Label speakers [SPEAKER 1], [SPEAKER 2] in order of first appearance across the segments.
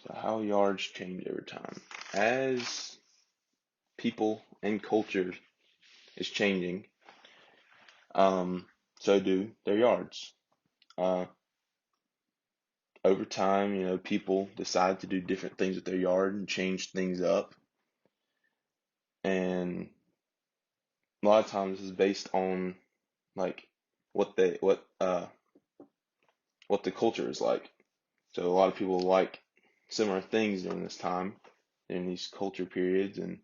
[SPEAKER 1] So how yards change over time. As people and culture is changing, so do their yards. Uh, Over time, people decide to do different things with their yard and change things up. And a lot of times this is based on like what the culture is like. So a lot of people like similar things during this time, in these culture periods, and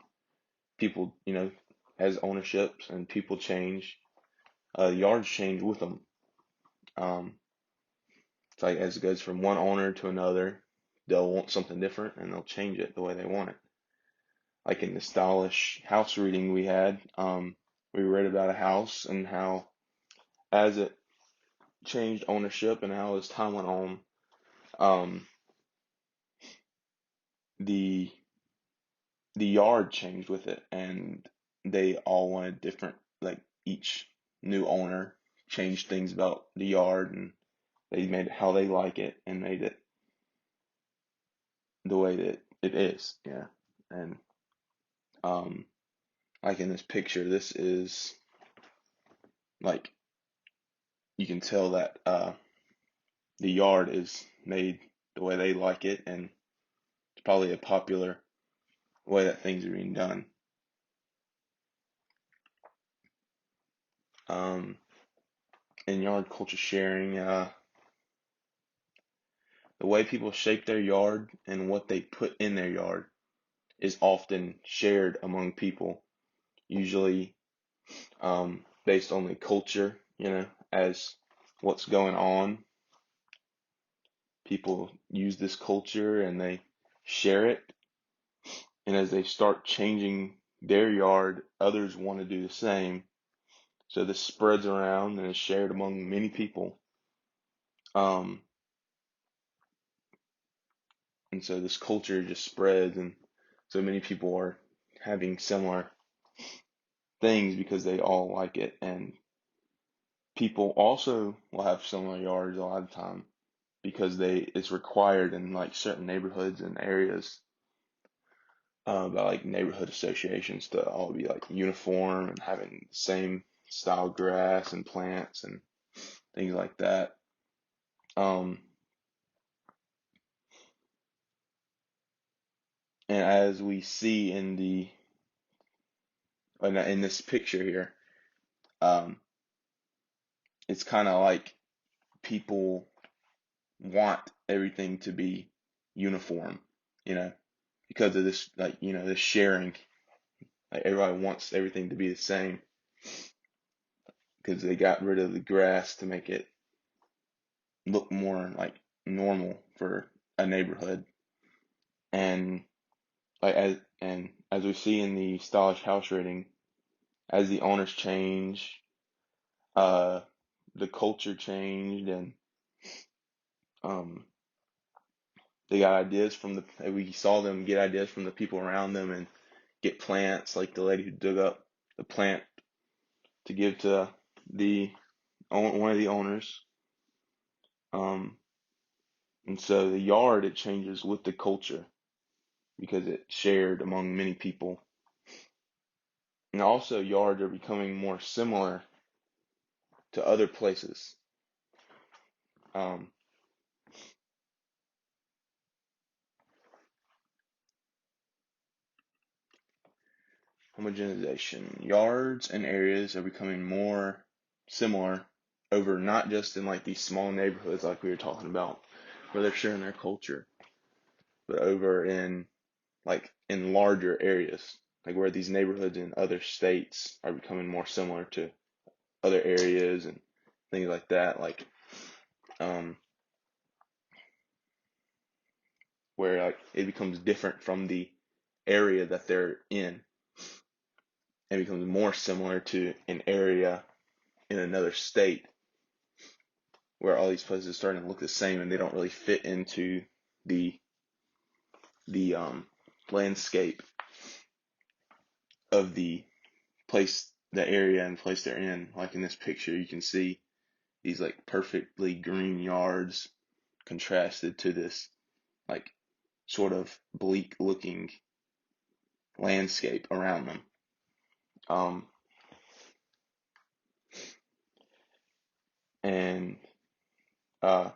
[SPEAKER 1] people, as ownerships and people change, yards change with them. Um, it's like as it goes from one owner to another, they'll want something different and they'll change it the way they want it. Like in the stylish house reading we had, we read about a house and how as it changed ownership and how as time went on, um, the the yard changed with it, and they all wanted different. Like each new owner changed things about the yard, and they made it how they like it and made it the way that it is. Yeah, and um, like in this picture, this is like you can tell that the yard is made the way they like it, and it's probably a popular way that things are being done. Um, in yard culture sharing, the way people shape their yard and what they put in their yard is often shared among people, usually based on the culture, as what's going on. People use this culture and they share it. And as they start changing their yard, others want to do the same. So this spreads around and is shared among many people. Um, and so this culture just spreads, and so many people are having similar things because they all like it. And people also will have similar yards a lot of the time because it's required in like certain neighborhoods and areas, by like neighborhood associations to all be like uniform and having the same style grass and plants and things like that. Um, and as we see in this picture here, um, it's kind of like people want everything to be uniform, you know, because of this, like, this sharing. Like everybody wants everything to be the same because they got rid of the grass to make it look more like normal for a neighborhood. And as we see in the stylish house rating, as the owners change, uh, the culture changed, and um, they got ideas from we saw them get ideas from the people around them and get plants, like the lady who dug up the plant to give to the one of the owners. Um, and so the yard, it changes with the culture because it's shared among many people. And also yards are becoming more similar to other places. Um, Homogenization. Yards and areas are becoming more similar over not just in like these small neighborhoods like we were talking about where they're sharing their culture, but over in like in larger areas, like where these neighborhoods in other states are becoming more similar to other areas and things like that, like um, where like it becomes different from the area that they're in and becomes more similar to an area in another state where all these places are starting to look the same and they don't really fit into the the landscape of the area and place they're in. Like in this picture, you can see these like perfectly green yards contrasted to this like sort of bleak looking landscape around them. Um, and uh,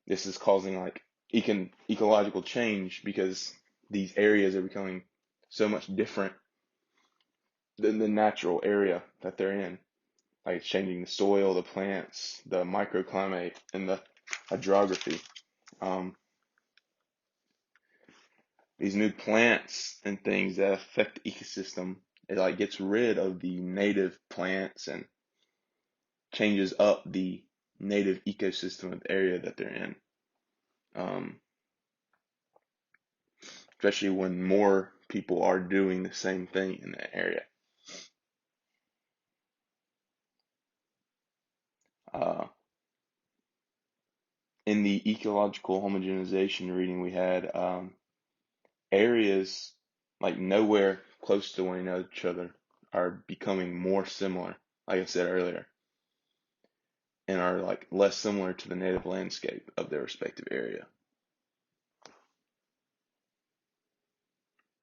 [SPEAKER 1] this is causing like ecological change because these areas are becoming so much different than the natural area that they're in. Like it's changing the soil, the plants, the microclimate, and the hydrography. Um, these new plants and things that affect the ecosystem, it like gets rid of the native plants and changes up the native ecosystem of the area that they're in. Um, Especially when more people are doing the same thing in that area. Uh, in the ecological homogenization reading we had, areas like nowhere close to one each other are becoming more similar, like I said earlier, and are like less similar to the native landscape of their respective area.